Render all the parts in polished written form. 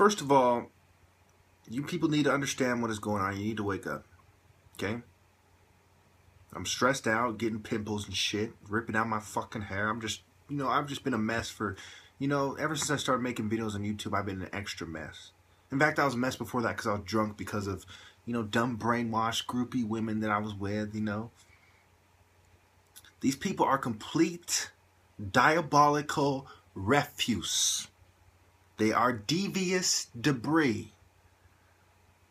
first of all, you people need to understand what is going on. You need to wake up, okay? I'm stressed out, getting pimples and shit, ripping out my fucking hair. I'm just, I've just been a mess for, ever since I started making videos on YouTube, I've been an extra mess. In fact, I was a mess before that because I was drunk because of, dumb brainwashed groupie women that I was with, These people are complete diabolical refuse. They are devious debris.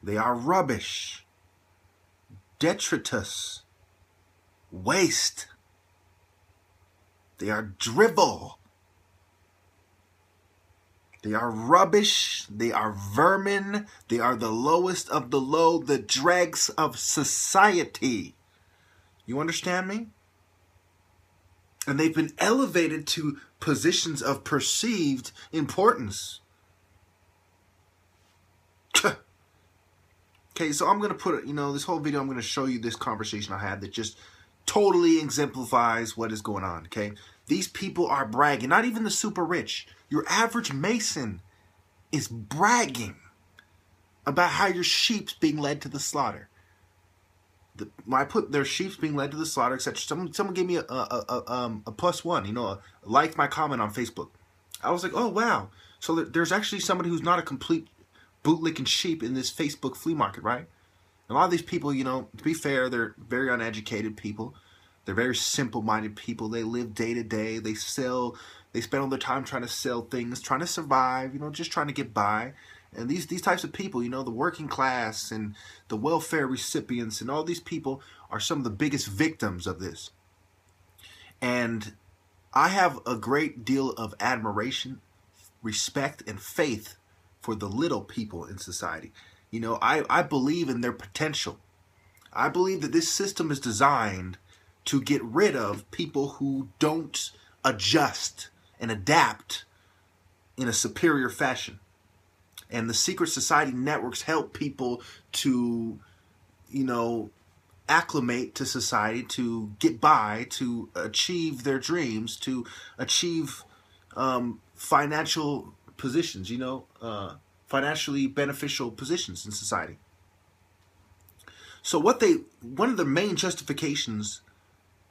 They are rubbish, detritus, waste. They are drivel. They are rubbish. They are vermin. They are the lowest of the low, the dregs of society. You understand me? And they've been elevated to positions of perceived importance. Okay, so I'm going to put, this whole video, I'm going to show you this conversation I had that just totally exemplifies what is going on, okay? These people are bragging, not even the super rich. Your average Mason is bragging about how your sheep's being led to the slaughter. When I put their sheep's being led to the slaughter, etc. Someone gave me a +1, liked my comment on Facebook. I was like, oh, wow. So there's actually somebody who's not a complete bootlicking sheep in this Facebook flea market, right? A lot of these people, to be fair, they're very uneducated people. They're very simple-minded people. They live day to day. They spend all their time trying to sell things, trying to survive, just trying to get by. And these types of people, the working class and the welfare recipients and all these people are some of the biggest victims of this. And I have a great deal of admiration, respect, and faith for the little people in society. I believe in their potential. I believe that this system is designed to get rid of people who don't adjust and adapt in a superior fashion. And the secret society networks help people to, acclimate to society, to get by, to achieve their dreams, to achieve financial positions, financially beneficial positions in society. So one of the main justifications,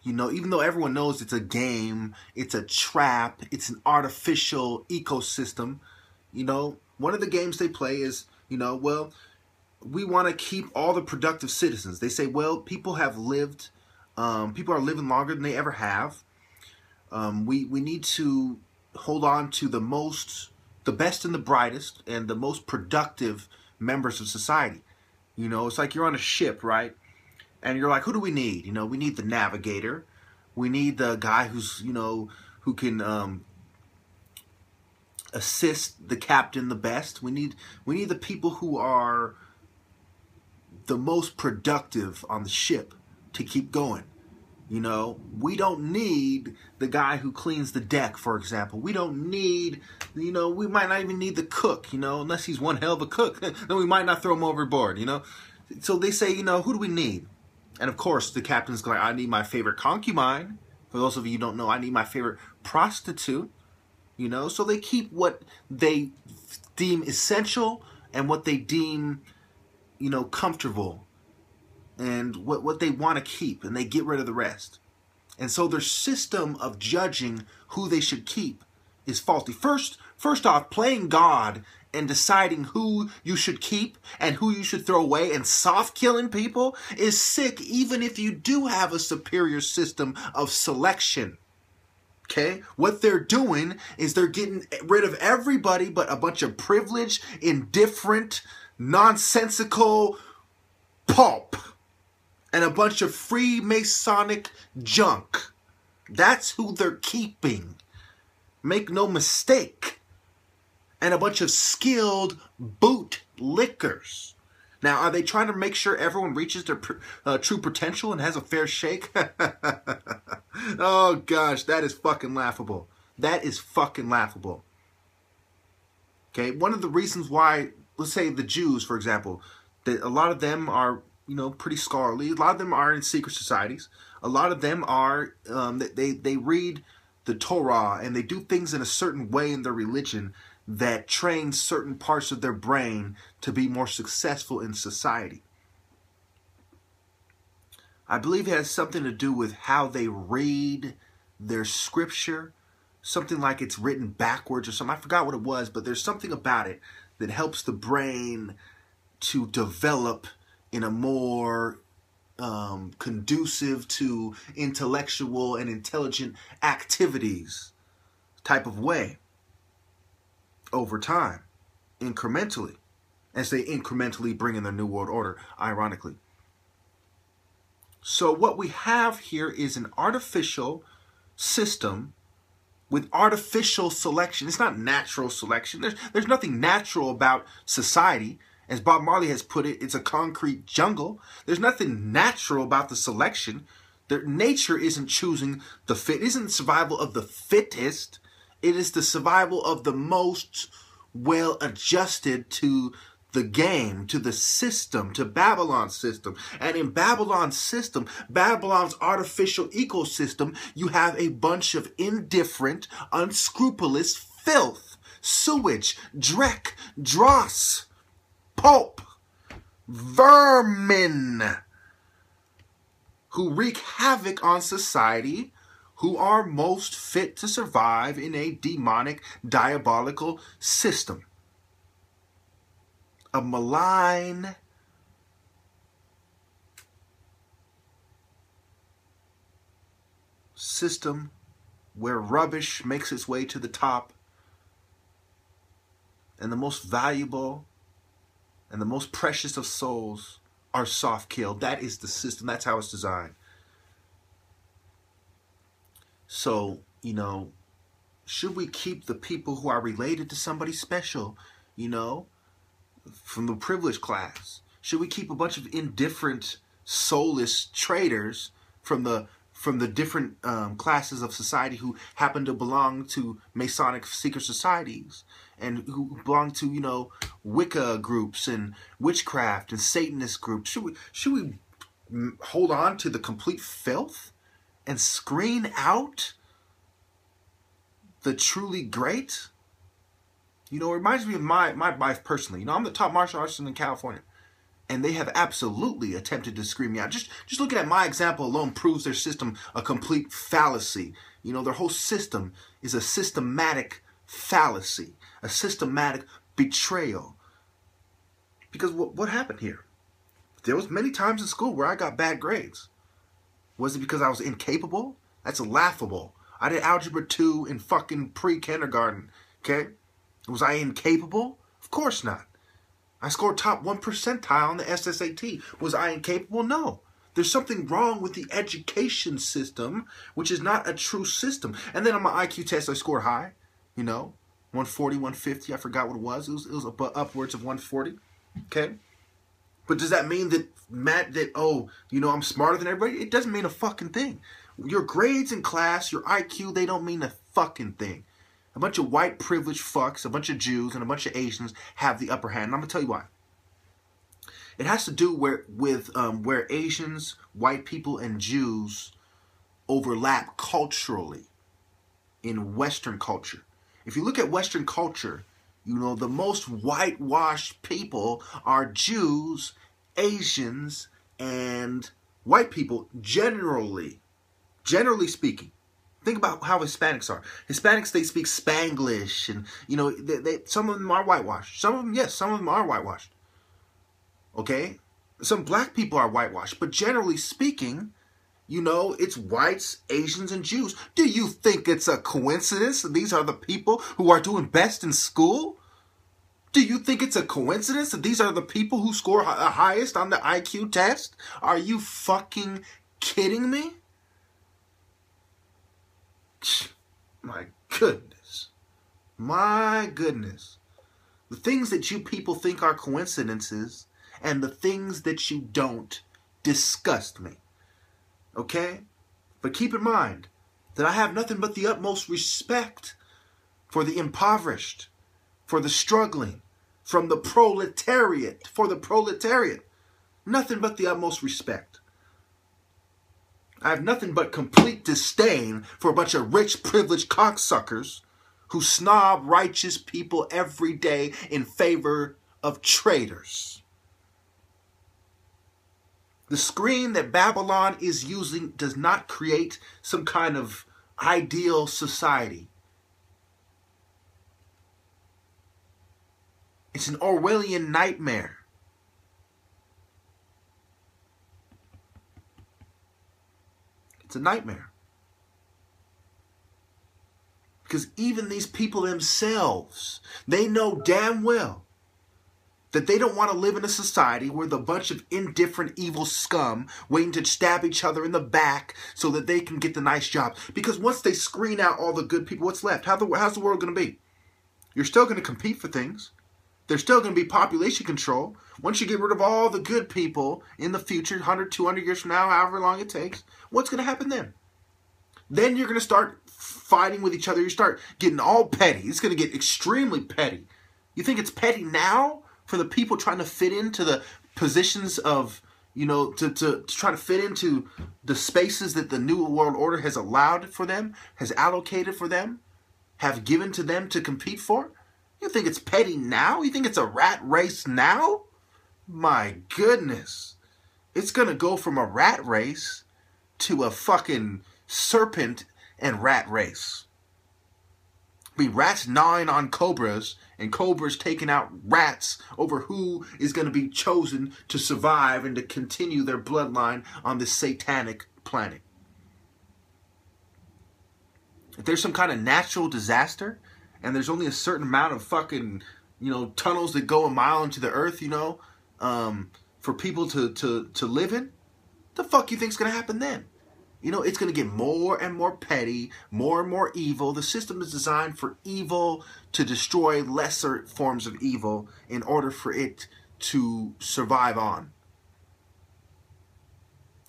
even though everyone knows it's a game, it's a trap, it's an artificial ecosystem, one of the games they play is, well, we want to keep all the productive citizens. They say, well, people are living longer than they ever have. We need to hold on to the best and the brightest and the most productive members of society. It's like you're on a ship, right? And you're like, who do we need? We need the navigator. We need the guy who's, who can assist the captain the best. We need the people who are the most productive on the ship to keep going. We don't need the guy who cleans the deck, for example. We don't need, we might not even need the cook, unless he's one hell of a cook. Then we might not throw him overboard, So they say, who do we need? And of course, the captain's like, I need my favorite concubine. For those of you who don't know, I need my favorite prostitute. So they keep what they deem essential and what they deem, comfortable and what they want to keep, and they get rid of the rest. And so their system of judging who they should keep is faulty. First off, playing God and deciding who you should keep and who you should throw away and soft killing people is sick, even if you do have a superior system of selection. Okay? What they're doing is they're getting rid of everybody but a bunch of privileged, indifferent, nonsensical pulp and a bunch of Freemasonic junk. That's who they're keeping. Make no mistake. And a bunch of skilled bootlickers. Now, are they trying to make sure everyone reaches their true potential and has a fair shake? Oh, gosh, that is fucking laughable. That is fucking laughable. Okay, one of the reasons why, let's say the Jews, for example, that a lot of them are, pretty scholarly. A lot of them are in secret societies. A lot of them are, they read the Torah and they do things in a certain way in their religion that trains certain parts of their brain to be more successful in society. I believe it has something to do with how they read their scripture. Something like it's written backwards or something. I forgot what it was, but there's something about it that helps the brain to develop in a more conducive to intellectual and intelligent activities type of way over time, incrementally, as they incrementally bring in their New World Order, ironically. So what we have here is an artificial system with artificial selection. It's not natural selection. There's nothing natural about society. As Bob Marley has put it, it's a concrete jungle. There's nothing natural about the selection. Nature isn't choosing the fit. It isn't survival of the fittest. It is the survival of the most well adjusted to the game, to the system, to Babylon's system. And in Babylon's system, Babylon's artificial ecosystem, you have a bunch of indifferent, unscrupulous filth, sewage, dreck, dross, pulp, vermin, who wreak havoc on society, who are most fit to survive in a demonic, diabolical system. A malign, system where rubbish makes its way to the top, and the most valuable and the most precious of souls are soft-killed. That is the system. That's how it's designed. So, you know, should we keep the people who are related to somebody special, you know, from the privileged class? Should we keep a bunch of indifferent, soulless traitors from the different classes of society who happen to belong to Masonic secret societies and who belong to, you know, Wicca groups and witchcraft and Satanist groups? Should we hold on to the complete filth and screen out the truly great? You know, it reminds me of my life personally. You know, I'm the top martial artist in California, and they have absolutely attempted to screen me out. Just looking at my example alone proves their system a complete fallacy. You know, their whole system is a systematic fallacy, a systematic betrayal. Because what happened here? There was many times in school where I got bad grades. Was it because I was incapable? That's laughable. I did Algebra 2 in fucking pre-kindergarten, okay? Was I incapable? Of course not. I scored top 1 percentile on the SSAT. Was I incapable? No. There's something wrong with the education system, which is not a true system. And then on my IQ test, I scored high, you know, 140, 150. I forgot what it was. It was upwards of 140, okay? But does that mean that, oh, you know, I'm smarter than everybody? It doesn't mean a fucking thing. Your grades in class, your IQ, they don't mean a fucking thing. A bunch of white privileged fucks, a bunch of Jews, and a bunch of Asians have the upper hand. And I'm going to tell you why. It has to do with where Asians, white people, and Jews overlap culturally in Western culture. If you look at Western culture, you know, the most whitewashed people are Jews, Asians, and white people generally speaking. Think about how Hispanics are. Hispanics, they speak Spanglish, and, you know, some of them are whitewashed. Some of them, yes, some of them are whitewashed. Okay? Some black people are whitewashed, but generally speaking, you know, it's whites, Asians, and Jews. Do you think it's a coincidence that these are the people who are doing best in school? Do you think it's a coincidence that these are the people who score the highest on the IQ test? Are you fucking kidding me? My goodness. My goodness. The things that you people think are coincidences and the things that you don't disgust me. Okay? But keep in mind that I have nothing but the utmost respect for the impoverished, for the struggling, from the proletariat, for the proletariat. Nothing but the utmost respect. I have nothing but complete disdain for a bunch of rich, privileged cocksuckers who snob righteous people every day in favor of traitors. The screen that Babylon is using does not create some kind of ideal society. It's an Orwellian nightmare. It's a nightmare. Because even these people themselves, they know damn well that they don't want to live in a society where the bunch of indifferent, evil scum waiting to stab each other in the back so that they can get the nice jobs. Because once they screen out all the good people, what's left? How's the world going to be? You're still going to compete for things. There's still going to be population control. Once you get rid of all the good people in the future, 100, 200 years from now, however long it takes, what's going to happen then? Then you're going to start fighting with each other. You start getting all petty. It's going to get extremely petty. You think it's petty now for the people trying to fit into the positions of, you know, to try to fit into the spaces that the New World Order has allowed for them, has allocated for them, have given to them to compete for? You think it's petty now? You think it's a rat race now? My goodness. It's going to go from a rat race to a fucking serpent and rat race. Be rats gnawing on cobras and cobras taking out rats over who is going to be chosen to survive and to continue their bloodline on this satanic planet. If there's some kind of natural disaster and there's only a certain amount of fucking, you know, tunnels that go a mile into the earth, you know, for people to live in, the fuck you think's going to happen then? You know, it's going to get more and more petty, more and more evil. The system is designed for evil to destroy lesser forms of evil in order for it to survive on.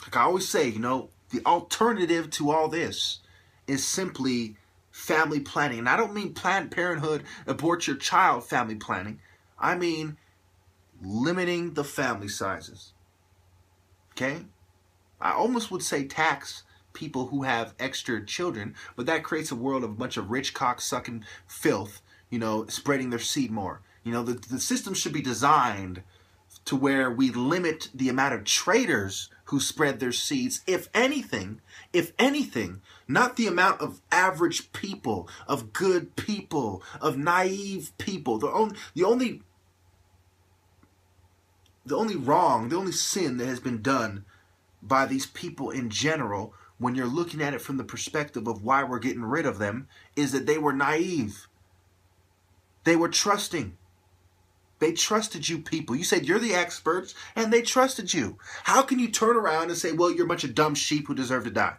Like I always say, you know, the alternative to all this is simply family planning. And I don't mean Planned Parenthood, abort your child family planning. I mean limiting the family sizes. Okay? I almost would say tax people who have extra children, but that creates a world of a bunch of rich cock-sucking filth, you know, spreading their seed more. You know, the system should be designed to where we limit the amount of traitors who spread their seeds, if anything, not the amount of average people, of good people, of naive people. The only sin that has been done by these people in general, when you're looking at it from the perspective of why we're getting rid of them, is that they were naive. They were trusting. They trusted you people. You said you're the experts, and they trusted you. How can you turn around and say, well, you're a bunch of dumb sheep who deserve to die?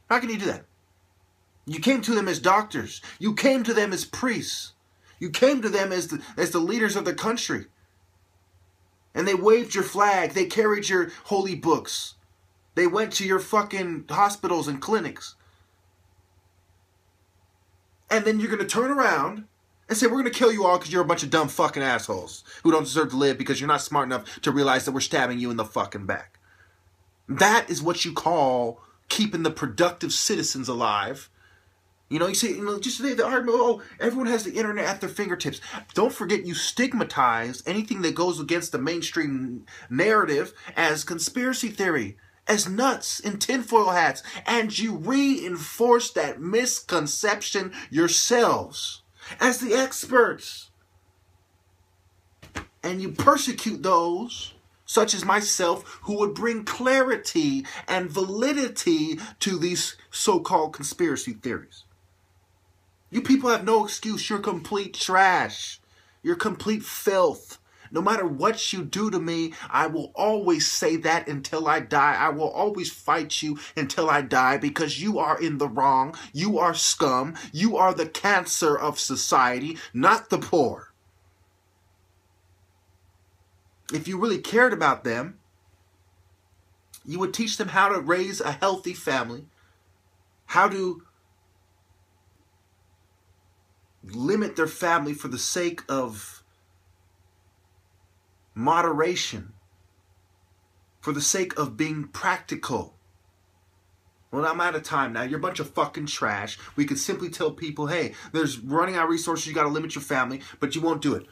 How can you do that? You came to them as doctors. You came to them as priests. You came to them as the leaders of the country. And they waved your flag. They carried your holy books. They went to your fucking hospitals and clinics. And then you're going to turn around and say, we're going to kill you all because you're a bunch of dumb fucking assholes who don't deserve to live because you're not smart enough to realize that we're stabbing you in the fucking back. That is what you call keeping the productive citizens alive. You know, you say, you know, just today the argument, oh, everyone has the internet at their fingertips. Don't forget you stigmatize anything that goes against the mainstream narrative as conspiracy theory, as nuts in tinfoil hats, and you reinforce that misconception yourselves as the experts. And you persecute those, such as myself, who would bring clarity and validity to these so-called conspiracy theories. You people have no excuse. You're complete trash. You're complete filth. No matter what you do to me, I will always say that until I die. I will always fight you until I die because you are in the wrong. You are scum. You are the cancer of society, not the poor. If you really cared about them, you would teach them how to raise a healthy family, how to limit their family for the sake of moderation, for the sake of being practical. Well, I'm out of time now. You're a bunch of fucking trash. We could simply tell people, hey, there's running out of resources. You got to limit your family, but you won't do it.